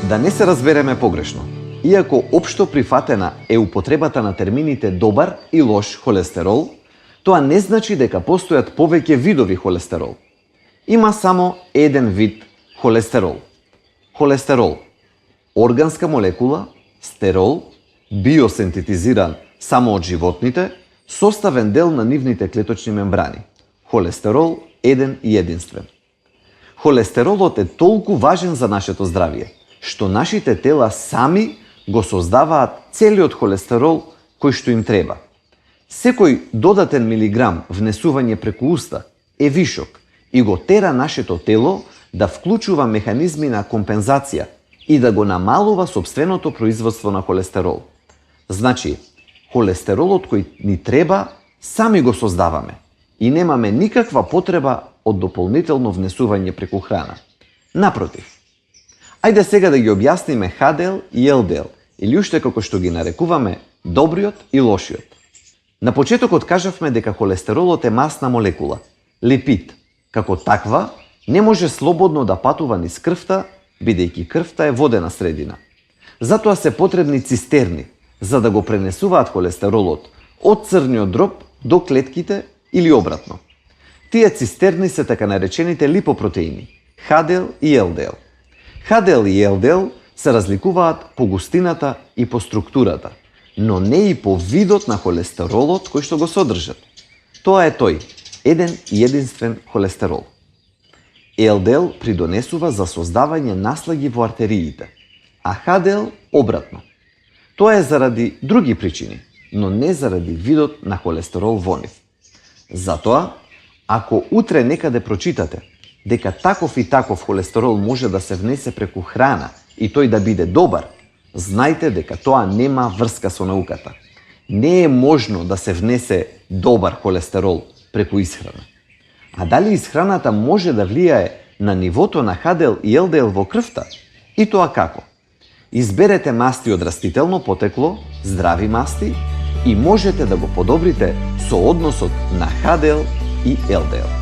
Да не се разбереме погрешно. Иако општо прифатена е употребата на термините добар и лош холестерол, тоа не значи дека постојат повеќе видови холестерол. Има само еден вид холестерол. Холестерол – органска молекула, стерол, биосинтетизиран само од животните, составен дел на нивните клеточни мембрани. Холестерол еден и единствен. Холестеролот е толку важен за нашето здравје, што нашите тела сами го создаваат целиот холестерол кој што им треба. Секој додатен милиграм внесување преку уста е вишок и го тера нашето тело да вклучува механизми на компензација и да го намалува сопственото производство на холестерол. Значи, холестеролот кој ни треба, сами го создаваме и немаме никаква потреба од дополнително внесување преку храна. Напротив, ајде сега да ги објасниме ХДЛ и ЛДЛ, или уште како што ги нарекуваме добриот и лошиот. На почетокот кажавме дека холестеролот е масна молекула, липид. Како таква, не може слободно да патува низ крвта, бидејќи крвта е водена средина. Затоа се потребни цистерни, за да го пренесуваат холестеролот од црниот дроб до клетките или обратно. Тие цистерни се така наречените липопротеини, ХДЛ и ЛДЛ. ХДЛ и ЛДЛ се разликуваат по густината и по структурата, но не и по видот на холестеролот кој што го содржат. Тоа е тој, еден и единствен холестерол. ЛДЛ придонесува за создавање наслаги во артериите, а ХДЛ обратно. Тоа е заради други причини, но не заради видот на холестерол во нив. Затоа, ако утре некаде прочитате дека таков и таков холестерол може да се внесе преку храна и тој да биде добар, знајте дека тоа нема врска со науката. Не е можно да се внесе добар холестерол преку исхрана. А дали исхраната може да влијае на нивото на ХДЛ и ЛДЛ во крвта? И тоа како? Изберете масти од растително потекло, здрави масти, и можете да го подобрите со односот на ХДЛ и ЛДЛ.